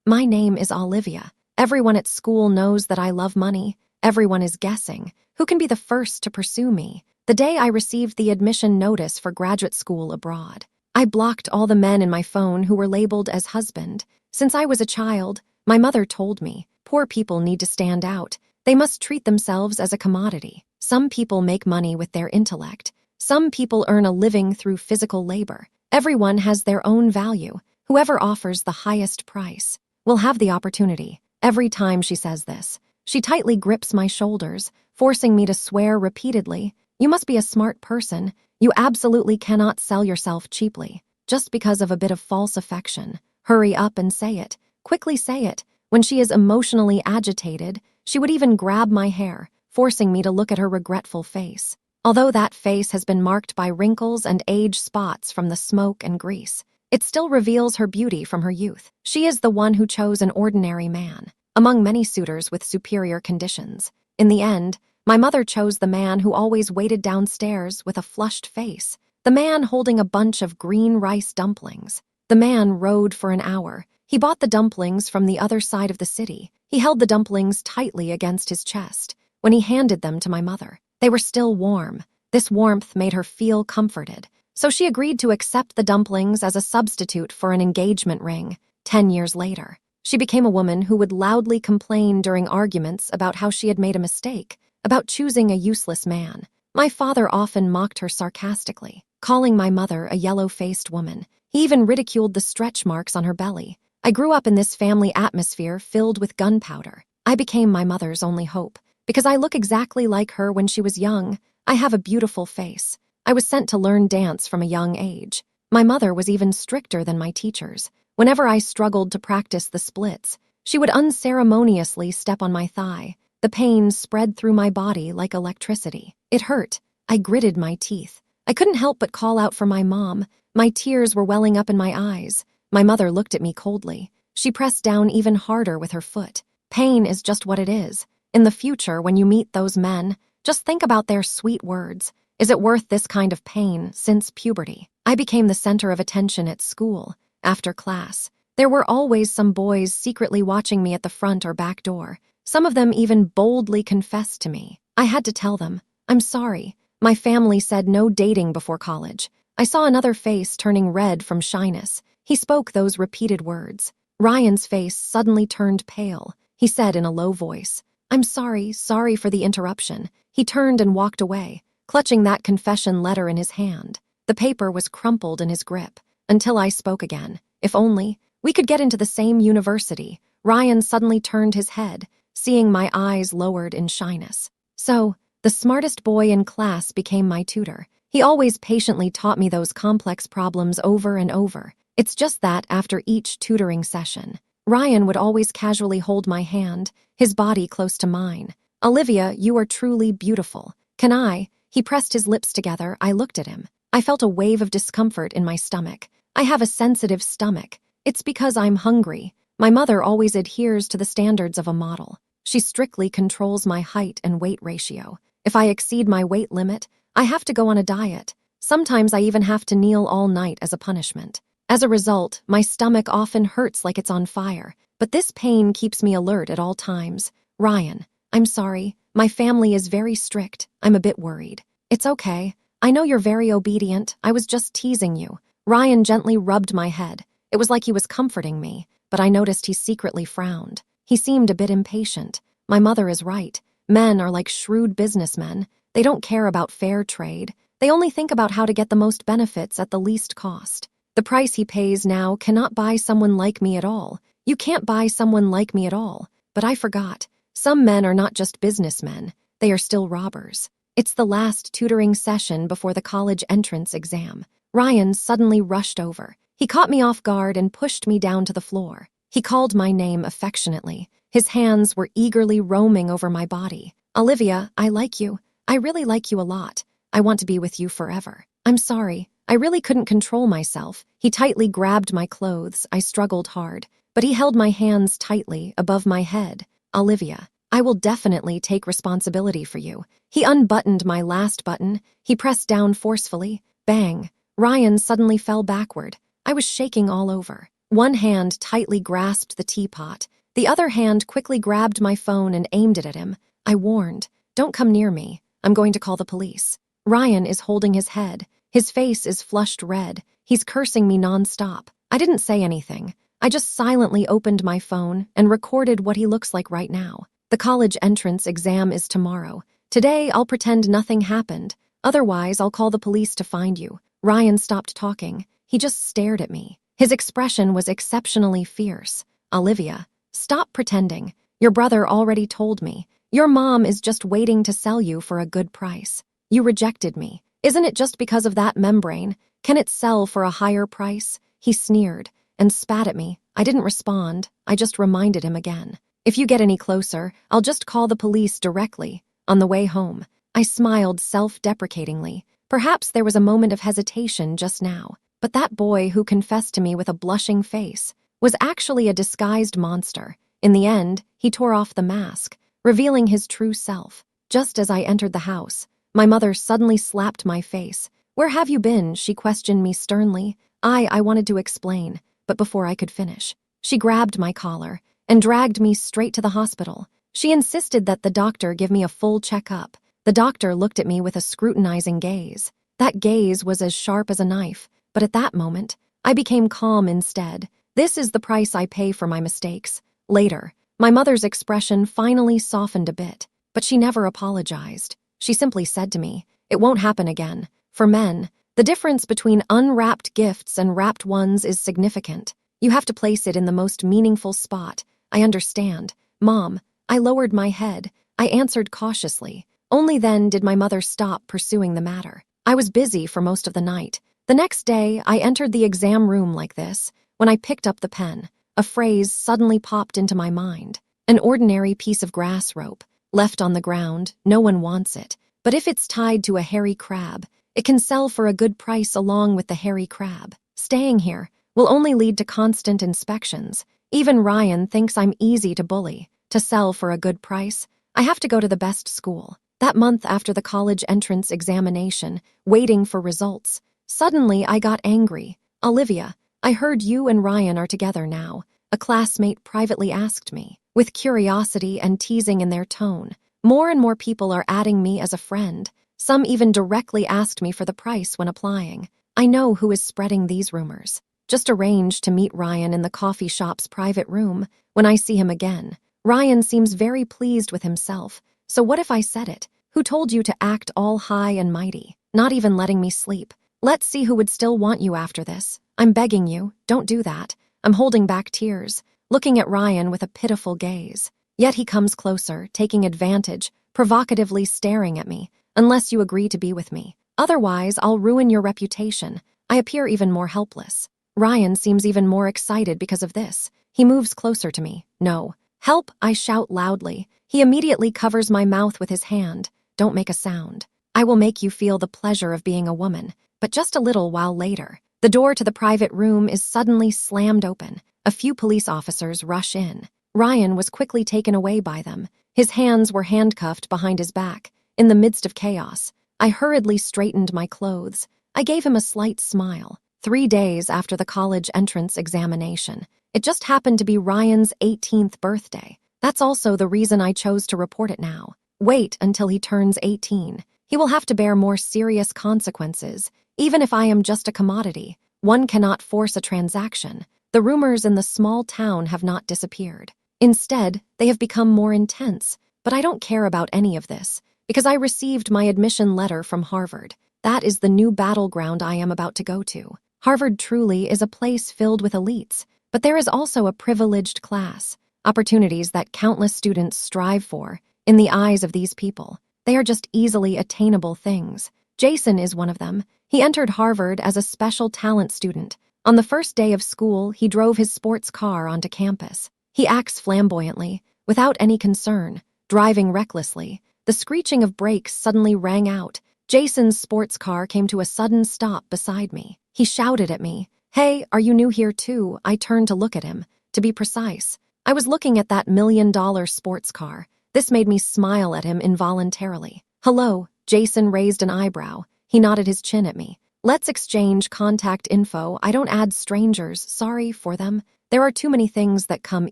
My name is Olivia. Everyone at school knows that I love money. Everyone is guessing who can be the first to pursue me. The day I received the admission notice for graduate school abroad, I blocked all the men in my phone who were labeled as husband. Since I was a child, my mother told me, poor people need to stand out. They must treat themselves as a commodity. Some people make money with their intellect. Some people earn a living through physical labor. Everyone has their own value. Whoever offers the highest price will have the opportunity. Every time she says this, she tightly grips my shoulders, forcing me to swear repeatedly, "You must be a smart person. You absolutely cannot sell yourself cheaply, just because of a bit of false affection. Hurry up and say it. Quickly say it." When she is emotionally agitated, she would even grab my hair, forcing me to look at her regretful face. Although that face has been marked by wrinkles and age spots from the smoke and grease, it still reveals her beauty from her youth. She is the one who chose an ordinary man, among many suitors with superior conditions. In the end, my mother chose the man who always waited downstairs with a flushed face, the man holding a bunch of green rice dumplings. The man rode for an hour. He bought the dumplings from the other side of the city. He held the dumplings tightly against his chest when he handed them to my mother. They were still warm. This warmth made her feel comforted, so she agreed to accept the dumplings as a substitute for an engagement ring. 10 years later, she became a woman who would loudly complain during arguments about how she had made a mistake, about choosing a useless man. My father often mocked her sarcastically, calling my mother a yellow-faced woman. He even ridiculed the stretch marks on her belly. I grew up in this family atmosphere filled with gunpowder. I became my mother's only hope. Because I look exactly like her when she was young, I have a beautiful face. I was sent to learn dance from a young age. My mother was even stricter than my teachers. Whenever I struggled to practice the splits, she would unceremoniously step on my thigh. The pain spread through my body like electricity. It hurt. I gritted my teeth. I couldn't help but call out for my mom. My tears were welling up in my eyes. My mother looked at me coldly. She pressed down even harder with her foot. Pain is just what it is. In the future, when you meet those men, just think about their sweet words. Is it worth this kind of pain since puberty? I became the center of attention at school. After class, there were always some boys secretly watching me at the front or back door. Some of them even boldly confessed to me. I had to tell them, "I'm sorry. My family said no dating before college." I saw another face turning red from shyness. He spoke those repeated words. Ryan's face suddenly turned pale. He said in a low voice, "I'm sorry for the interruption." He turned and walked away, clutching that confession letter in his hand. The paper was crumpled in his grip, until I spoke again. "If only we could get into the same university." Ryan suddenly turned his head, seeing my eyes lowered in shyness. So, the smartest boy in class became my tutor. He always patiently taught me those complex problems over and over. It's just that after each tutoring session, Ryan would always casually hold my hand, his body close to mine. "Olivia, you are truly beautiful. Can I?" He pressed his lips together. I looked at him. I felt a wave of discomfort in my stomach. I have a sensitive stomach. It's because I'm hungry. My mother always adheres to the standards of a model. She strictly controls my height and weight ratio. If I exceed my weight limit, I have to go on a diet. Sometimes I even have to kneel all night as a punishment. As a result, my stomach often hurts like it's on fire, but this pain keeps me alert at all times. "Ryan, I'm sorry. My family is very strict. I'm a bit worried." "It's okay. I know you're very obedient. I was just teasing you." Ryan gently rubbed my head. It was like he was comforting me, but I noticed he secretly frowned. He seemed a bit impatient. My mother is right. Men are like shrewd businessmen. They don't care about fair trade. They only think about how to get the most benefits at the least cost. The price he pays now cannot buy someone like me at all. You can't buy someone like me at all. But I forgot. Some men are not just businessmen. They are still robbers. It's the last tutoring session before the college entrance exam. Ryan suddenly rushed over. He caught me off guard and pushed me down to the floor. He called my name affectionately. His hands were eagerly roaming over my body. "Olivia, I like you. I really like you a lot. I want to be with you forever." "I'm sorry. I really couldn't control myself." He tightly grabbed my clothes. I struggled hard, but he held my hands tightly above my head. "Olivia, I will definitely take responsibility for you." He unbuttoned my last button. He pressed down forcefully. Bang! Ryan suddenly fell backward. I was shaking all over. One hand tightly grasped the teapot. The other hand quickly grabbed my phone and aimed it at him. I warned, "Don't come near me. I'm going to call the police." Ryan is holding his head. His face is flushed red. He's cursing me nonstop. I didn't say anything. I just silently opened my phone and recorded what he looks like right now. The college entrance exam is tomorrow. Today, I'll pretend nothing happened. Otherwise, I'll call the police to find you. Ryan stopped talking. He just stared at me. His expression was exceptionally fierce. "Olivia, stop pretending. Your brother already told me. Your mom is just waiting to sell you for a good price. You rejected me. Isn't it just because of that membrane? Can it sell for a higher price?" He sneered and spat at me. I didn't respond. I just reminded him again. "If you get any closer, I'll just call the police directly." On the way home, I smiled self-deprecatingly. Perhaps there was a moment of hesitation just now, but that boy who confessed to me with a blushing face was actually a disguised monster. In the end, he tore off the mask, revealing his true self. Just as I entered the house, my mother suddenly slapped my face. "Where have you been?" she questioned me sternly. I wanted to explain, but before I could finish, she grabbed my collar and dragged me straight to the hospital. She insisted that the doctor give me a full checkup. The doctor looked at me with a scrutinizing gaze. That gaze was as sharp as a knife, but at that moment, I became calm instead. This is the price I pay for my mistakes. Later, my mother's expression finally softened a bit, but she never apologized. She simply said to me, "It won't happen again." For men, the difference between unwrapped gifts and wrapped ones is significant. You have to place it in the most meaningful spot. "I understand, Mom." I lowered my head. I answered cautiously. Only then did my mother stop pursuing the matter. I was busy for most of the night. The next day, I entered the exam room like this. When I picked up the pen, a phrase suddenly popped into my mind. "An ordinary piece of grass rope, left on the ground, no one wants it. But if it's tied to a hairy crab, it can sell for a good price along with the hairy crab. Staying here will only lead to constant inspections. Even Ryan thinks I'm easy to bully. To sell for a good price, I have to go to the best school." That month after the college entrance examination, waiting for results, suddenly I got angry. "Olivia, I heard you and Ryan are together now," a classmate privately asked me, with curiosity and teasing in their tone. More and more people are adding me as a friend. Some even directly asked me for the price when applying. I know who is spreading these rumors. Just arranged to meet Ryan in the coffee shop's private room. When I see him again, Ryan seems very pleased with himself. So what if I said it? Who told you to act all high and mighty, not even letting me sleep? Let's see who would still want you after this. I'm begging you, don't do that. I'm holding back tears, looking at Ryan with a pitiful gaze. Yet he comes closer, taking advantage, provocatively staring at me. "Unless you agree to be with me. Otherwise, I'll ruin your reputation." I appear even more helpless. Ryan seems even more excited because of this. He moves closer to me. "No. Help," I shout loudly. He immediately covers my mouth with his hand. "Don't make a sound. I will make you feel the pleasure of being a woman." But just a little while later, the door to the private room is suddenly slammed open. A few police officers rush in. Ryan was quickly taken away by them. His hands were handcuffed behind his back. In the midst of chaos, I hurriedly straightened my clothes. I gave him a slight smile. 3 days after the college entrance examination, it just happened to be Ryan's 18th birthday. That's also the reason I chose to report it now. Wait until he turns 18. He will have to bear more serious consequences. Even if I am just a commodity, one cannot force a transaction. The rumors in the small town have not disappeared. Instead, they have become more intense. But I don't care about any of this, because I received my admission letter from Harvard. That is the new battleground I am about to go to. Harvard truly is a place filled with elites, but there is also a privileged class. Opportunities that countless students strive for. In the eyes of these people, they are just easily attainable things. Jason is one of them. He entered Harvard as a special talent student. On the first day of school, he drove his sports car onto campus. He acts flamboyantly, without any concern, driving recklessly. The screeching of brakes suddenly rang out. Jason's sports car came to a sudden stop beside me. He shouted at me, "Hey, are you new here too?" I turned to look at him. To be precise, I was looking at that $1 million sports car. This made me smile at him involuntarily. "Hello," Jason raised an eyebrow. He nodded his chin at me. Let's exchange contact info. I don't add strangers. Sorry for them. There are too many things that come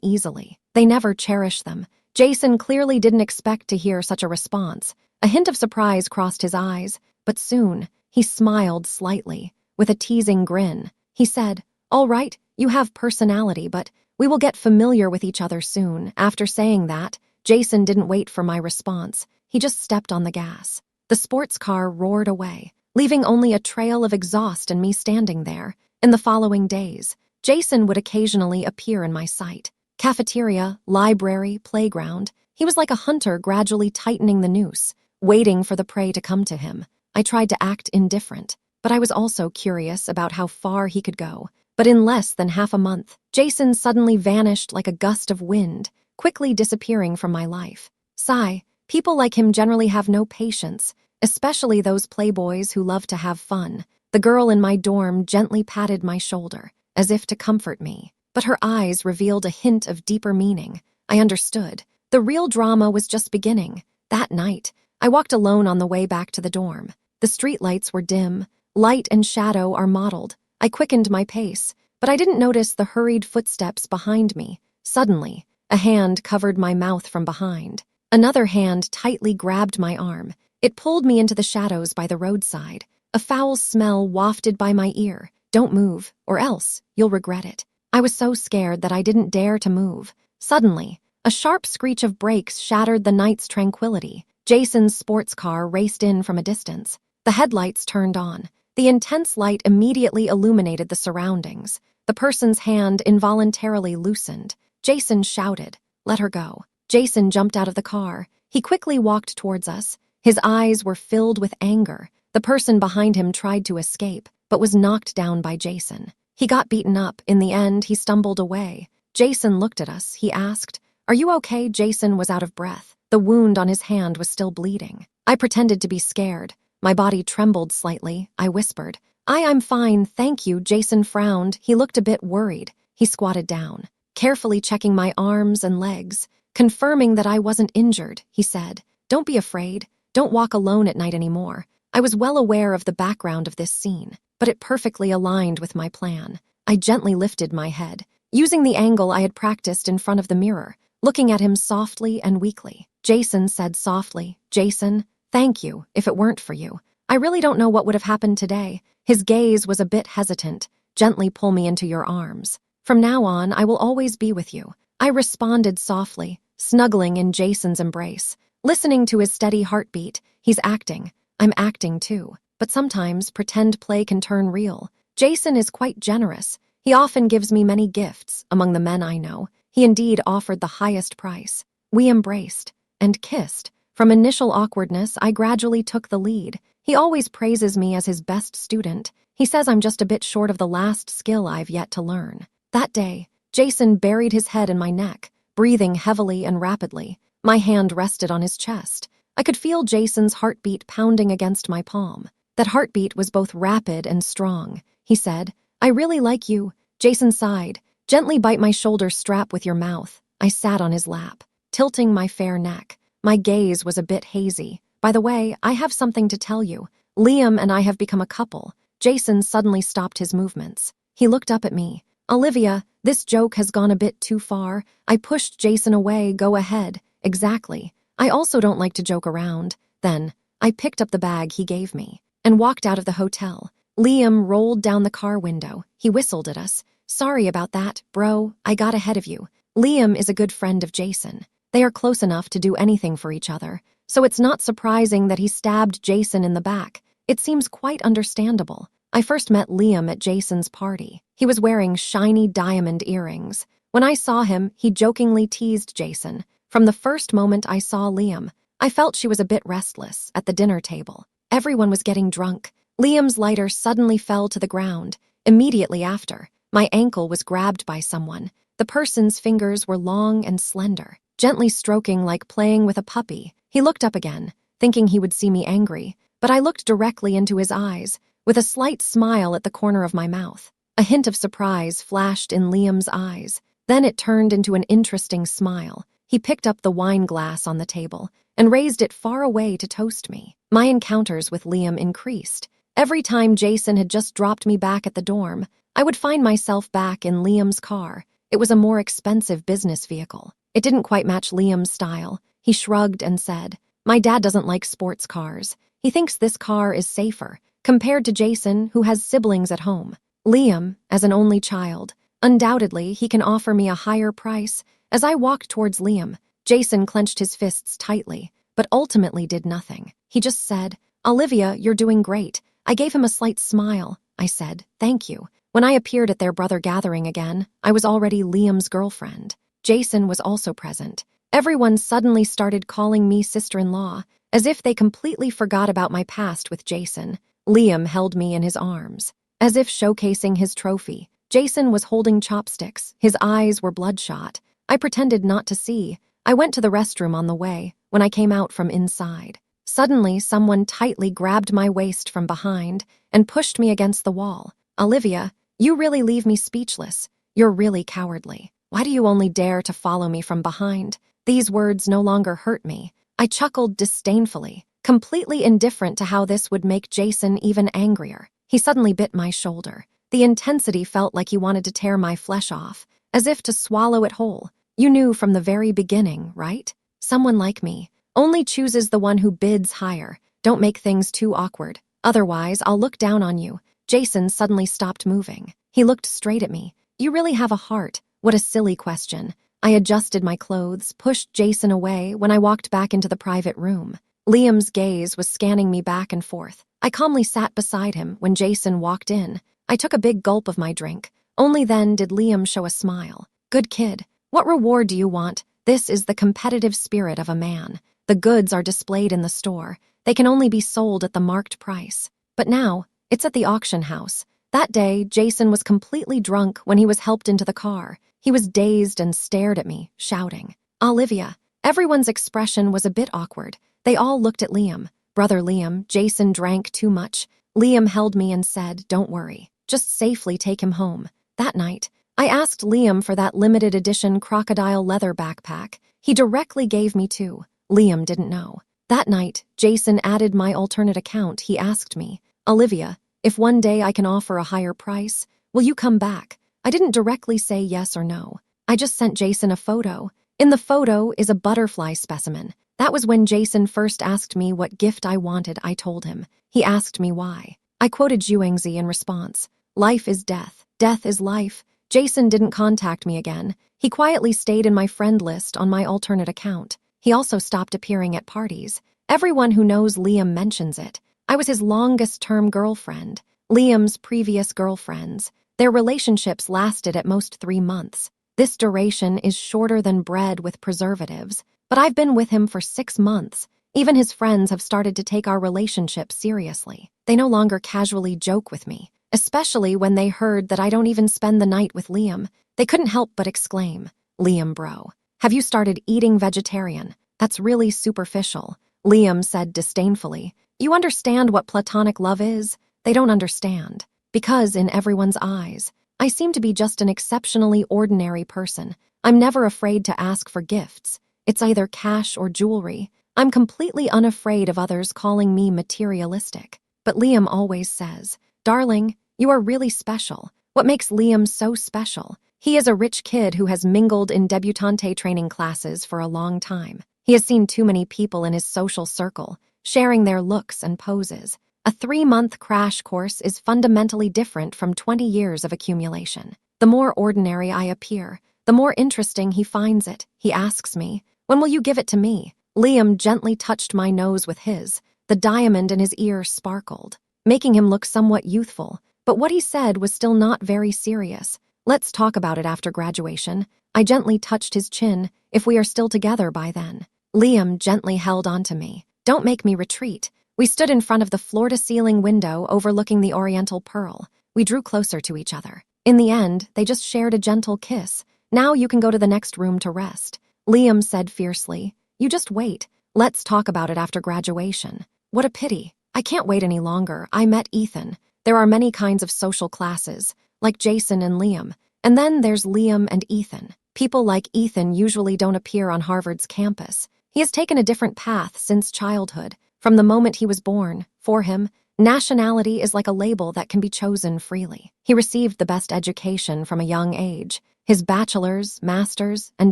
easily. They never cherish them. Jason clearly didn't expect to hear such a response. A hint of surprise crossed his eyes, but soon he smiled slightly. With a teasing grin, he said, "All right, you have personality, but we will get familiar with each other soon." After saying that, Jason didn't wait for my response. He just stepped on the gas. The sports car roared away, leaving only a trail of exhaust and me standing there. In the following days, Jason would occasionally appear in my sight. Cafeteria, library, playground. He was like a hunter gradually tightening the noose, waiting for the prey to come to him. I tried to act indifferent, but I was also curious about how far he could go. But in less than half a month, Jason suddenly vanished like a gust of wind, quickly disappearing from my life. Sigh, people like him generally have no patience, especially those playboys who love to have fun. The girl in my dorm gently patted my shoulder, as if to comfort me, but her eyes revealed a hint of deeper meaning. I understood. The real drama was just beginning. That night, I walked alone on the way back to the dorm. The streetlights were dim. Light and shadow are mottled. I quickened my pace, but I didn't notice the hurried footsteps behind me. Suddenly, a hand covered my mouth from behind. Another hand tightly grabbed my arm. It pulled me into the shadows by the roadside. A foul smell wafted by my ear. "Don't move, or else you'll regret it." I was so scared that I didn't dare to move. Suddenly, a sharp screech of brakes shattered the night's tranquility. Jason's sports car raced in from a distance. The headlights turned on. The intense light immediately illuminated the surroundings. The person's hand involuntarily loosened. Jason shouted, "Let her go." Jason jumped out of the car. He quickly walked towards us. His eyes were filled with anger. The person behind him tried to escape, but was knocked down by Jason. He got beaten up. In the end, he stumbled away. Jason looked at us. He asked, "Are you okay?" Jason was out of breath. The wound on his hand was still bleeding. I pretended to be scared. My body trembled slightly. I whispered, I'm fine, thank you." Jason frowned. He looked a bit worried. He squatted down, carefully checking my arms and legs. Confirming that I wasn't injured, he said, "Don't be afraid. Don't walk alone at night anymore." I was well aware of the background of this scene, but it perfectly aligned with my plan. I gently lifted my head, using the angle I had practiced in front of the mirror, looking at him softly and weakly. Jason said softly, "Jason, thank you. If it weren't for you, I really don't know what would have happened today." His gaze was a bit hesitant. "Gently pull me into your arms. From now on, I will always be with you." I responded softly, snuggling in Jason's embrace. Listening to his steady heartbeat, he's acting. I'm acting too. But sometimes pretend play can turn real. Jason is quite generous. He often gives me many gifts. Among the men I know, he indeed offered the highest price. We embraced and kissed. From initial awkwardness, I gradually took the lead. He always praises me as his best student. He says I'm just a bit short of the last skill I've yet to learn. That day, Jason buried his head in my neck, breathing heavily and rapidly. My hand rested on his chest. I could feel Jason's heartbeat pounding against my palm. That heartbeat was both rapid and strong. He said, "I really like you." Jason sighed. "Gently bite my shoulder strap with your mouth." I sat on his lap, tilting my fair neck. My gaze was a bit hazy. "By the way, I have something to tell you. Liam and I have become a couple." Jason suddenly stopped his movements. He looked up at me. "Olivia, this joke has gone a bit too far." I pushed Jason away. "Go ahead." "Exactly. I also don't like to joke around." Then, I picked up the bag he gave me and walked out of the hotel. Liam rolled down the car window. He whistled at us. "Sorry about that, bro. I got ahead of you." Liam is a good friend of Jason. They are close enough to do anything for each other, so it's not surprising that he stabbed Jason in the back. It seems quite understandable. I first met Liam at Jason's party. He was wearing shiny diamond earrings. When I saw him, he jokingly teased Jason. From the first moment I saw Liam, I felt she was a bit restless at the dinner table. Everyone was getting drunk. Liam's lighter suddenly fell to the ground. Immediately after, my ankle was grabbed by someone. The person's fingers were long and slender, gently stroking like playing with a puppy. He looked up again, thinking he would see me angry, but I looked directly into his eyes, with a slight smile at the corner of my mouth. A hint of surprise flashed in Liam's eyes. Then it turned into an interesting smile. He picked up the wine glass on the table and raised it far away to toast me. My encounters with Liam increased. Every time Jason had just dropped me back at the dorm, I would find myself back in Liam's car. It was a more expensive business vehicle. It didn't quite match Liam's style. He shrugged and said, "My dad doesn't like sports cars. He thinks this car is safer, compared to Jason, who has siblings at home. Liam, as an only child, undoubtedly he can offer me a higher price." As I walked towards Liam, Jason clenched his fists tightly, but ultimately did nothing. He just said, "Olivia, you're doing great." I gave him a slight smile. I said, "Thank you." When I appeared at their brother gathering again, I was already Liam's girlfriend. Jason was also present. Everyone suddenly started calling me sister-in-law, as if they completely forgot about my past with Jason. Liam held me in his arms, as if showcasing his trophy. Jason was holding chopsticks. His eyes were bloodshot. I pretended not to see. I went to the restroom on the way. When I came out from inside, suddenly someone tightly grabbed my waist from behind and pushed me against the wall. "Olivia, you really leave me speechless. You're really cowardly. Why do you only dare to follow me from behind?" These words no longer hurt me. I chuckled disdainfully, completely indifferent to how this would make Jason even angrier. He suddenly bit my shoulder. The intensity felt like he wanted to tear my flesh off, as if to swallow it whole. "You knew from the very beginning, right? Someone like me only chooses the one who bids higher. Don't make things too awkward. Otherwise, I'll look down on you." Jason suddenly stopped moving. He looked straight at me. "You really have a heart." What a silly question. I adjusted my clothes, pushed Jason away when I walked back into the private room. Liam's gaze was scanning me back and forth. I calmly sat beside him when Jason walked in. I took a big gulp of my drink. Only then did Liam show a smile. "Good kid. What reward do you want? This is the competitive spirit of a man. The goods are displayed in the store. They can only be sold at the marked price. But now, it's at the auction house." That day, Jason was completely drunk when he was helped into the car. He was dazed and stared at me, shouting, "Olivia." Everyone's expression was a bit awkward. They all looked at Liam. "Brother Liam, Jason drank too much." Liam held me and said, "Don't worry. Just safely take him home." That night, I asked Liam for that limited edition crocodile leather backpack. He directly gave me two. Liam didn't know. That night, Jason added my alternate account. He asked me, "Olivia, if one day I can offer a higher price, will you come back?" I didn't directly say yes or no. I just sent Jason a photo. In the photo is a butterfly specimen. That was when Jason first asked me what gift I wanted. I told him. He asked me why. I quoted Zhuangzi in response. "Life is death. Death is life." Jason didn't contact me again. He quietly stayed in my friend list on my alternate account. He also stopped appearing at parties. Everyone who knows Liam mentions it. I was his longest-term girlfriend. Liam's previous girlfriends. Their relationships lasted at most 3 months. This duration is shorter than bread with preservatives. But I've been with him for 6 months. Even his friends have started to take our relationship seriously. They no longer casually joke with me, especially when they heard that I don't even spend the night with Liam. They couldn't help but exclaim, "Liam bro, have you started eating vegetarian? That's really superficial." Liam said disdainfully, "You understand what platonic love is?" They don't understand. Because in everyone's eyes, I seem to be just an exceptionally ordinary person. I'm never afraid to ask for gifts. It's either cash or jewelry. I'm completely unafraid of others calling me materialistic. But Liam always says, "Darling, you are really special." What makes Liam so special? He is a rich kid who has mingled in debutante training classes for a long time. He has seen too many people in his social circle, sharing their looks and poses. A 3-month crash course is fundamentally different from 20 years of accumulation. The more ordinary I appear, the more interesting he finds it. He asks me, "When will you give it to me?" Liam gently touched my nose with his. The diamond in his ear sparkled, making him look somewhat youthful. But what he said was still not very serious. "Let's talk about it after graduation." I gently touched his chin. "If we are still together by then." Liam gently held onto me. "Don't make me retreat." We stood in front of the floor-to-ceiling window overlooking the Oriental Pearl. We drew closer to each other. In the end, they just shared a gentle kiss. "Now you can go to the next room to rest." Liam said fiercely, "You just wait. Let's talk about it after graduation." What a pity. I can't wait any longer. I met Ethan. There are many kinds of social classes, like Jason and Liam. And then there's Liam and Ethan. People like Ethan usually don't appear on Harvard's campus. He has taken a different path since childhood. From the moment he was born, for him, Nationality is like a label that can be chosen freely. He received the best education from a young age. His bachelor's, master's, and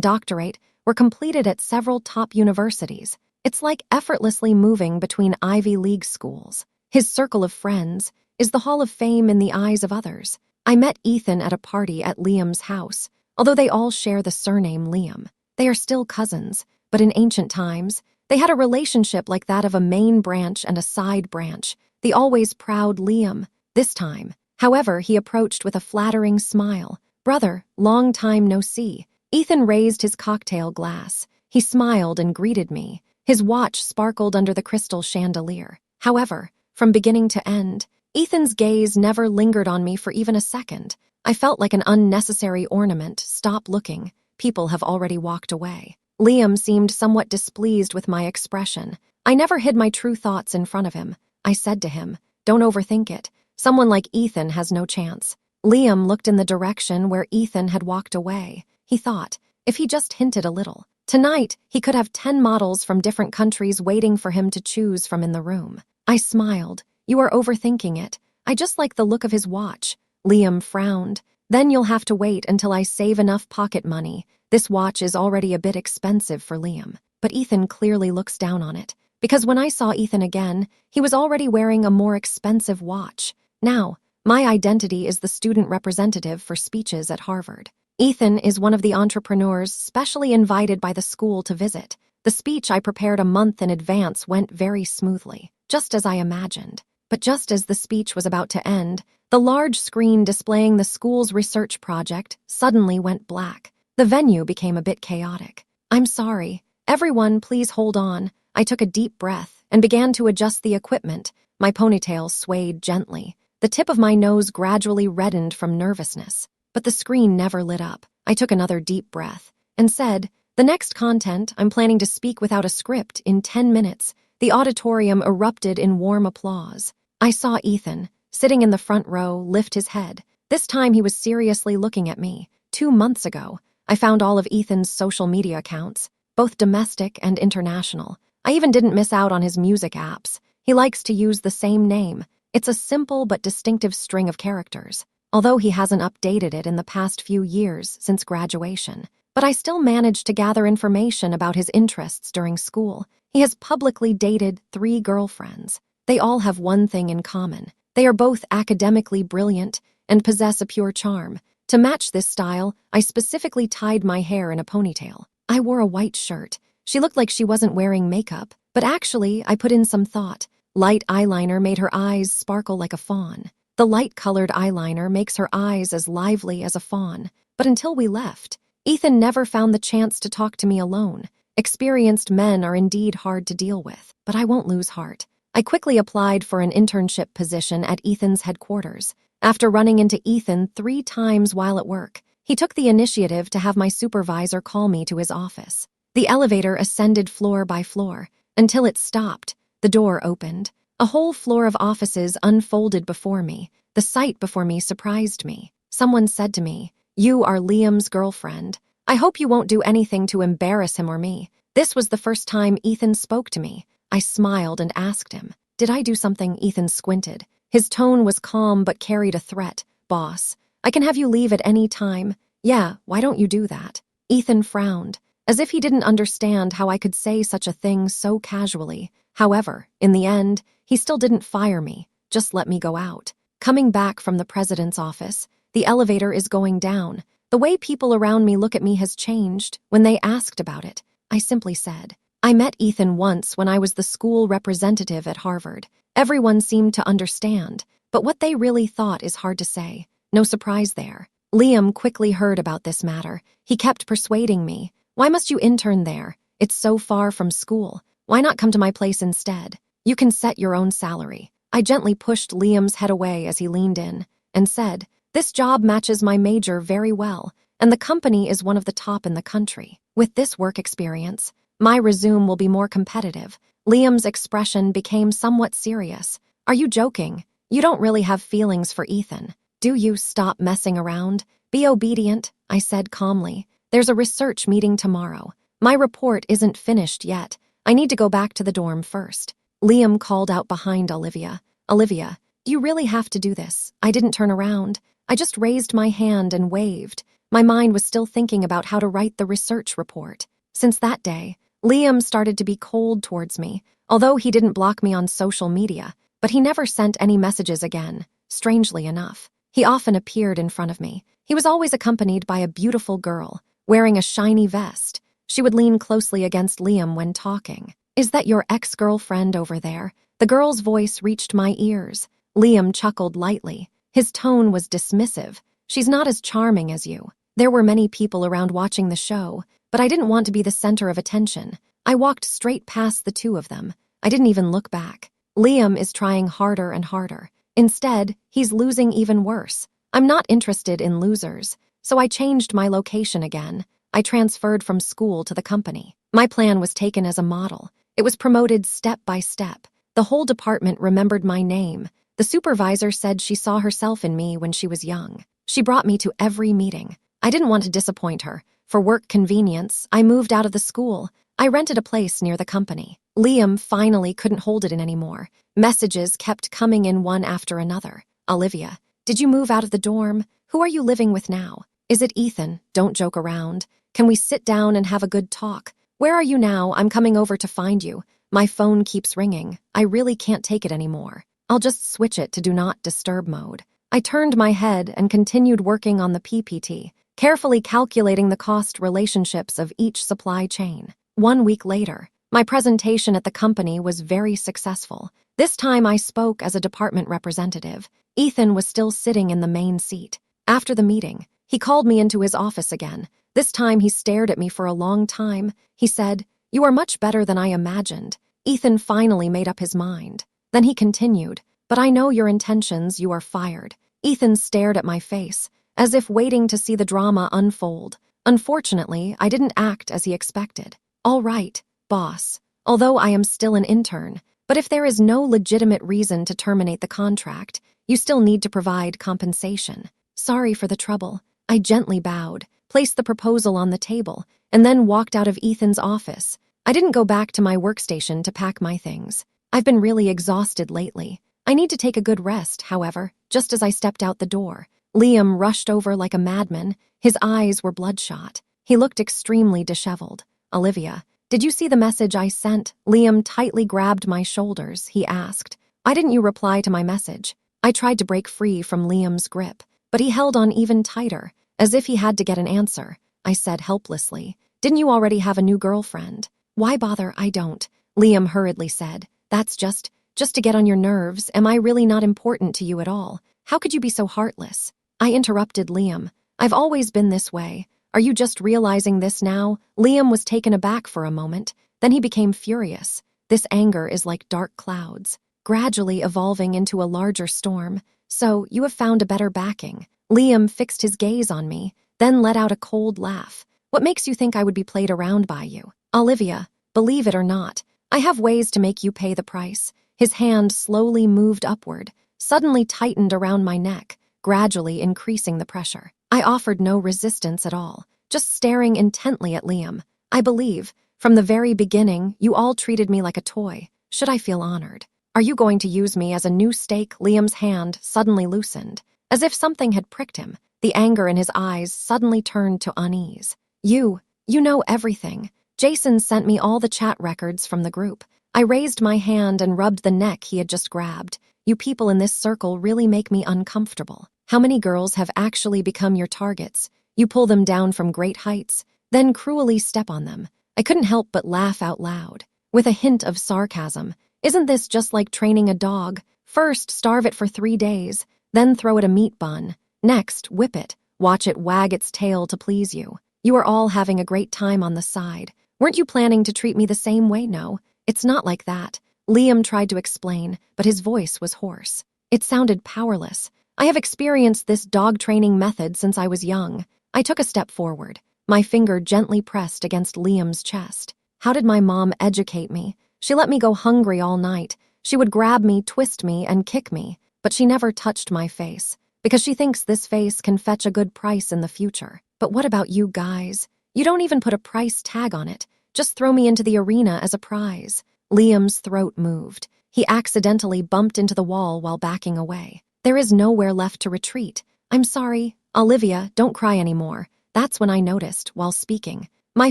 doctorate were completed at several top universities. It's like effortlessly moving between Ivy League schools. His circle of friends is the Hall of Fame in the eyes of others. I met Ethan at a party at Liam's house. Although they all share the surname Liam, they are still cousins, but in ancient times, they had a relationship like that of a main branch and a side branch, the always proud Liam. This time, however, he approached with a flattering smile. "Brother, long time no see." Ethan raised his cocktail glass. He smiled and greeted me. His watch sparkled under the crystal chandelier. However, from beginning to end, Ethan's gaze never lingered on me for even a second. I felt like an unnecessary ornament. Stop looking. People have already walked away. Liam seemed somewhat displeased with my expression. I never hid my true thoughts in front of him. I said to him, "Don't overthink it. Someone like Ethan has no chance." Liam looked in the direction where Ethan had walked away. He thought, if he just hinted a little, tonight he could have 10 models from different countries waiting for him to choose from in the room. I smiled. "You are overthinking it. I just like the look of his watch." Liam frowned. "Then you'll have to wait until I save enough pocket money. This watch is already a bit expensive for Liam." But Ethan clearly looks down on it, because when I saw Ethan again, he was already wearing a more expensive watch. Now, my identity is the student representative for speeches at Harvard. Ethan is one of the entrepreneurs specially invited by the school to visit. The speech I prepared a month in advance went very smoothly, just as I imagined. But just as the speech was about to end, the large screen displaying the school's research project suddenly went black. The venue became a bit chaotic. "I'm sorry. Everyone, please hold on." I took a deep breath and began to adjust the equipment. My ponytail swayed gently. The tip of my nose gradually reddened from nervousness. But the screen never lit up. I took another deep breath and said, "The next content, I'm planning to speak without a script in 10 minutes. The auditorium erupted in warm applause. I saw Ethan, sitting in the front row, lift his head. This time he was seriously looking at me. 2 months ago, I found all of Ethan's social media accounts, both domestic and international. I even didn't miss out on his music apps. He likes to use the same name. It's a simple but distinctive string of characters, although he hasn't updated it in the past few years since graduation. But I still managed to gather information about his interests during school. He has publicly dated 3 girlfriends. They all have one thing in common. They are both academically brilliant and possess a pure charm. To match this style, I specifically tied my hair in a ponytail. I wore a white shirt. She looked like she wasn't wearing makeup, but actually, I put in some thought. Light eyeliner made her eyes sparkle like a fawn. The light-colored eyeliner makes her eyes as lively as a fawn. But until we left, Ethan never found the chance to talk to me alone. Experienced men are indeed hard to deal with, but I won't lose heart. I quickly applied for an internship position at Ethan's headquarters. After running into Ethan 3 times while at work, he took the initiative to have my supervisor call me to his office. The elevator ascended floor by floor, until it stopped. The door opened. A whole floor of offices unfolded before me. The sight before me surprised me. Someone said to me, "You are Liam's girlfriend. I hope you won't do anything to embarrass him or me." This was the first time Ethan spoke to me. I smiled and asked him, "Did I do something?" Ethan squinted. His tone was calm but carried a threat. "Boss, I can have you leave at any time." "Yeah, why don't you do that?" Ethan frowned, as if he didn't understand how I could say such a thing so casually. However, in the end, he still didn't fire me, just let me go out. Coming back from the president's office, the elevator is going down. The way people around me look at me has changed. When they asked about it, I simply said, "I met Ethan once when I was the school representative at Harvard." Everyone seemed to understand, but what they really thought is hard to say. No surprise there. Liam quickly heard about this matter. He kept persuading me. "Why must you intern there? It's so far from school. Why not come to my place instead? You can set your own salary." I gently pushed Liam's head away as he leaned in and said, "This job matches my major very well, and the company is one of the top in the country. With this work experience, my resume will be more competitive." Liam's expression became somewhat serious. "Are you joking? You don't really have feelings for Ethan, do you? Stop messing around. Be obedient," I said calmly. "There's a research meeting tomorrow. My report isn't finished yet. I need to go back to the dorm first." Liam called out behind Olivia, Olivia, do you really have to do this? I didn't turn around. I just raised my hand and waved. My mind was still thinking about how to write the research report. Since that day, Liam started to be cold towards me, although he didn't block me on social media, but he never sent any messages again, strangely enough. He often appeared in front of me. He was always accompanied by a beautiful girl, wearing a shiny vest. She would lean closely against Liam when talking. Is that your ex-girlfriend over there? The girl's voice reached my ears. Liam chuckled lightly. His tone was dismissive. She's not as charming as you. There were many people around watching the show, but I didn't want to be the center of attention. I walked straight past the two of them. I didn't even look back. Liam is trying harder and harder. Instead, he's losing even worse. I'm not interested in losers, so I changed my location again. I transferred from school to the company. My plan was taken as a model. It was promoted step by step. The whole department remembered my name. The supervisor said she saw herself in me when she was young. She brought me to every meeting. I didn't want to disappoint her. For work convenience, I moved out of the school. I rented a place near the company. Liam finally couldn't hold it in anymore. Messages kept coming in one after another. Olivia, did you move out of the dorm? Who are you living with now? Is it Ethan? Don't joke around. Can we sit down and have a good talk? Where are you now? I'm coming over to find you. My phone keeps ringing. I really can't take it anymore. I'll just switch it to do not disturb mode. I turned my head and continued working on the PPT, carefully calculating the cost relationships of each supply chain. 1 week later, my presentation at the company was very successful. This time I spoke as a department representative. Ethan was still sitting in the main seat. After the meeting, he called me into his office again. This time he stared at me for a long time. He said, "You are much better than I imagined." Ethan finally made up his mind. Then he continued, "But I know your intentions, you are fired." Ethan stared at my face, as if waiting to see the drama unfold. Unfortunately, I didn't act as he expected. "All right, boss, although I am still an intern, but if there is no legitimate reason to terminate the contract, you still need to provide compensation. Sorry for the trouble." I gently bowed, placed the proposal on the table, and then walked out of Ethan's office. I didn't go back to my workstation to pack my things. I've been really exhausted lately. I need to take a good rest, however. Just as I stepped out the door, Liam rushed over like a madman. His eyes were bloodshot. He looked extremely disheveled. "Olivia, did you see the message I sent?" Liam tightly grabbed my shoulders. He asked, "Why didn't you reply to my message?" I tried to break free from Liam's grip, but he held on even tighter, as if he had to get an answer. I said helplessly, "Didn't you already have a new girlfriend?" "Why bother? I don't," Liam hurriedly said. "That's just to get on your nerves. Am I really not important to you at all? How could you be so heartless?" I interrupted Liam. "I've always been this way. Are you just realizing this now?" Liam was taken aback for a moment. Then he became furious. This anger is like dark clouds, gradually evolving into a larger storm. "So, you have found a better backing." Liam fixed his gaze on me, then let out a cold laugh. "What makes you think I would be played around by you?" "Olivia, believe it or not, I have ways to make you pay the price." His hand slowly moved upward, suddenly tightened around my neck, gradually increasing the pressure. I offered no resistance at all, just staring intently at Liam. "I believe, from the very beginning, you all treated me like a toy. Should I feel honored? Are you going to use me as a new stake?" Liam's hand suddenly loosened, as if something had pricked him. The anger in his eyes suddenly turned to unease. You know everything. Jason sent me all the chat records from the group." I raised my hand and rubbed the neck he had just grabbed. "You people in this circle really make me uncomfortable. How many girls have actually become your targets? You pull them down from great heights, then cruelly step on them." I couldn't help but laugh out loud, with a hint of sarcasm. "Isn't this just like training a dog? First, starve it for 3 days, then throw it a meat bun. Next, whip it, watch it wag its tail to please you. You are all having a great time on the side. Weren't you planning to treat me the same way? No, it's not like that." Liam tried to explain, but his voice was hoarse. It sounded powerless. "I have experienced this dog training method since I was young." I took a step forward, my finger gently pressed against Liam's chest. "How did my mom educate me? She let me go hungry all night. She would grab me, twist me, and kick me, but she never touched my face, because she thinks this face can fetch a good price in the future. But what about you guys? You don't even put a price tag on it. Just throw me into the arena as a prize." Liam's throat moved. He accidentally bumped into the wall while backing away. There is nowhere left to retreat. I'm sorry. Olivia, don't cry anymore. That's when I noticed, while speaking. My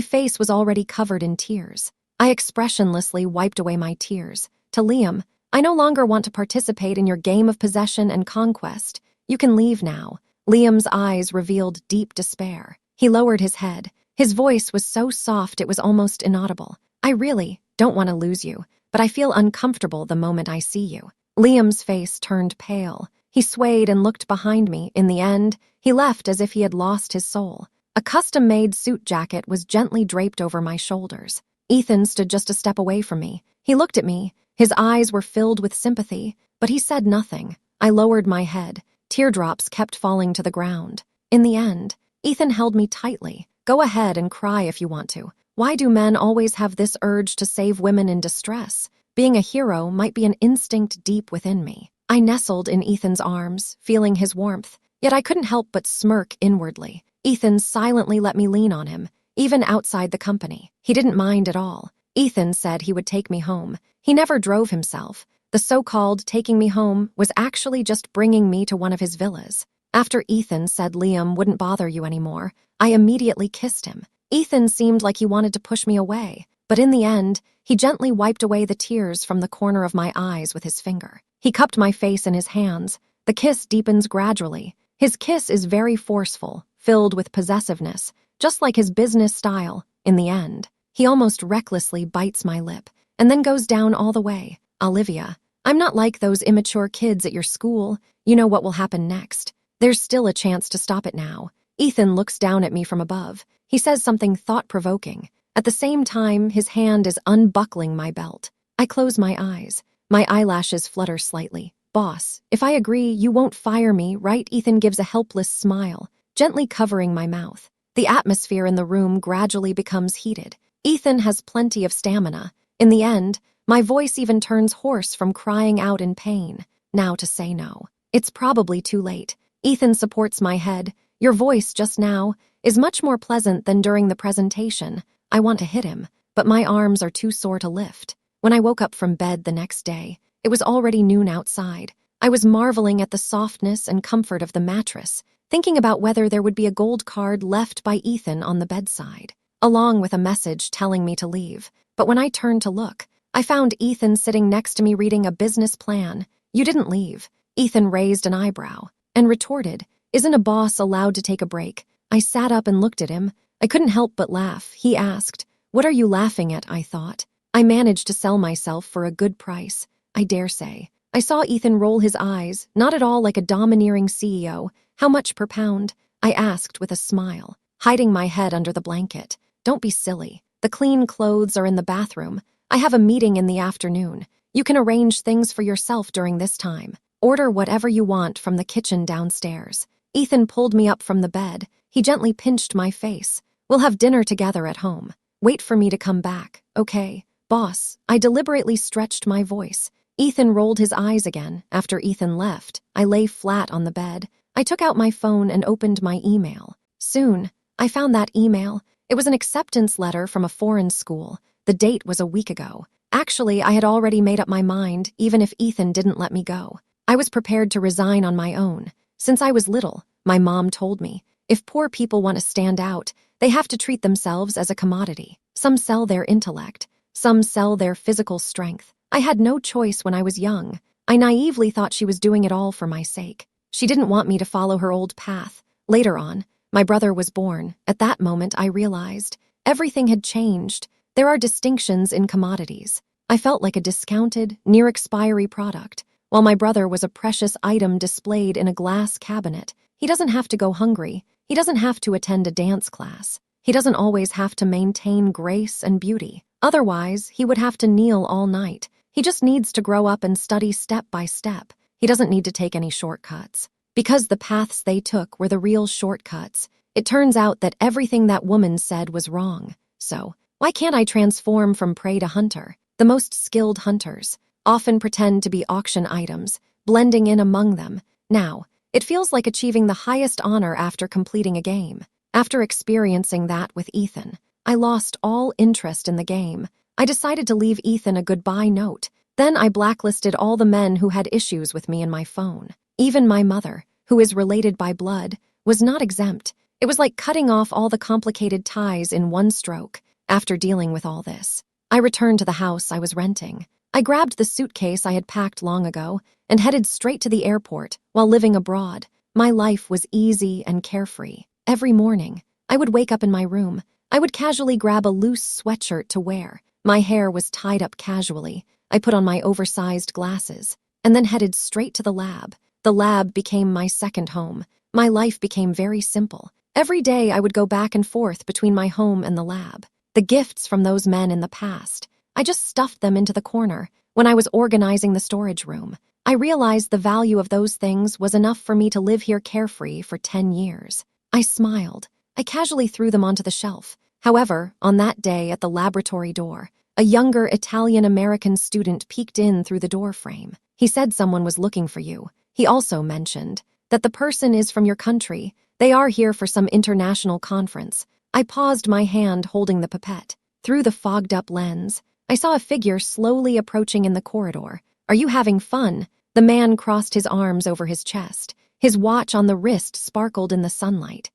face was already covered in tears. I expressionlessly wiped away my tears. To Liam, I no longer want to participate in your game of possession and conquest. You can leave now. Liam's eyes revealed deep despair. He lowered his head. His voice was so soft it was almost inaudible. I really don't want to lose you, but I feel uncomfortable the moment I see you. Liam's face turned pale. He swayed and looked behind me. In the end, he left as if he had lost his soul. A custom-made suit jacket was gently draped over my shoulders. Ethan stood just a step away from me. He looked at me. His eyes were filled with sympathy, but he said nothing. I lowered my head. Teardrops kept falling to the ground. In the end, Ethan held me tightly. Go ahead and cry if you want to. Why do men always have this urge to save women in distress? Being a hero might be an instinct deep within me. I nestled in Ethan's arms, feeling his warmth, yet I couldn't help but smirk inwardly. Ethan silently let me lean on him, even outside the company. He didn't mind at all. Ethan said he would take me home. He never drove himself. The so-called taking me home was actually just bringing me to one of his villas. After Ethan said Liam wouldn't bother you anymore, I immediately kissed him. Ethan seemed like he wanted to push me away, but in the end, he gently wiped away the tears from the corner of my eyes with his finger. He cupped my face in his hands. The kiss deepens gradually. His kiss is very forceful, filled with possessiveness, just like his business style. In the end, he almost recklessly bites my lip, and then goes down all the way. Olivia, I'm not like those immature kids at your school. You know what will happen next. There's still a chance to stop it now. Ethan looks down at me from above. He says something thought-provoking. At the same time, his hand is unbuckling my belt. I close my eyes. My eyelashes flutter slightly. Boss, if I agree, you won't fire me, right? Ethan gives a helpless smile, gently covering my mouth. The atmosphere in the room gradually becomes heated. Ethan has plenty of stamina. In the end, my voice even turns hoarse from crying out in pain. Now to say no. It's probably too late. Ethan supports my head. Your voice just now is much more pleasant than during the presentation. I want to hit him, but my arms are too sore to lift. When I woke up from bed the next day, it was already noon outside. I was marveling at the softness and comfort of the mattress, thinking about whether there would be a gold card left by Ethan on the bedside, along with a message telling me to leave. But when I turned to look, I found Ethan sitting next to me reading a business plan. You didn't leave. Ethan raised an eyebrow and retorted, isn't a boss allowed to take a break? I sat up and looked at him. I couldn't help but laugh. He asked, what are you laughing at? I thought. I managed to sell myself for a good price, I dare say. I saw Ethan roll his eyes, not at all like a domineering CEO. How much per pound? I asked with a smile, hiding my head under the blanket. Don't be silly. The clean clothes are in the bathroom. I have a meeting in the afternoon. You can arrange things for yourself during this time. Order whatever you want from the kitchen downstairs. Ethan pulled me up from the bed. He gently pinched my face. We'll have dinner together at home. Wait for me to come back, okay? Boss, I deliberately stretched my voice. Ethan rolled his eyes again. After Ethan left, I lay flat on the bed. I took out my phone and opened my email. Soon, I found that email. It was an acceptance letter from a foreign school. The date was a week ago. Actually, I had already made up my mind, even if Ethan didn't let me go. I was prepared to resign on my own. Since I was little, my mom told me, if poor people want to stand out, they have to treat themselves as a commodity. Some sell their intellect. Some sell their physical strength. I had no choice when I was young. I naively thought she was doing it all for my sake. She didn't want me to follow her old path. Later on, my brother was born. At that moment, I realized everything had changed. There are distinctions in commodities. I felt like a discounted, near-expiry product, while my brother was a precious item displayed in a glass cabinet. He doesn't have to go hungry. He doesn't have to attend a dance class. He doesn't always have to maintain grace and beauty. Otherwise, he would have to kneel all night. He just needs to grow up and study step by step. He doesn't need to take any shortcuts. Because the paths they took were the real shortcuts, it turns out that everything that woman said was wrong. So, why can't I transform from prey to hunter? The most skilled hunters often pretend to be auction items, blending in among them. Now, it feels like achieving the highest honor after completing a game. After experiencing that with Ethan, I lost all interest in the game. I decided to leave Ethan a goodbye note. Then I blacklisted all the men who had issues with me in my phone. Even my mother, who is related by blood, was not exempt. It was like cutting off all the complicated ties in one stroke. After dealing with all this, I returned to the house I was renting. I grabbed the suitcase I had packed long ago and headed straight to the airport. While living abroad, my life was easy and carefree. Every morning, I would wake up in my room. I would casually grab a loose sweatshirt to wear. My hair was tied up casually. I put on my oversized glasses and then headed straight to the lab. The lab became my second home. My life became very simple. Every day I would go back and forth between my home and the lab. The gifts from those men in the past, I just stuffed them into the corner. When I was organizing the storage room, I realized the value of those things was enough for me to live here carefree for 10 years. I smiled. I casually threw them onto the shelf. However, on that day at the laboratory door, a younger Italian-American student peeked in through the door frame. He said someone was looking for you. He also mentioned that the person is from your country. They are here for some international conference. I paused, my hand holding the pipette. Through the fogged-up lens, I saw a figure slowly approaching in the corridor. Are you having fun? The man crossed his arms over his chest. His watch on the wrist sparkled in the sunlight.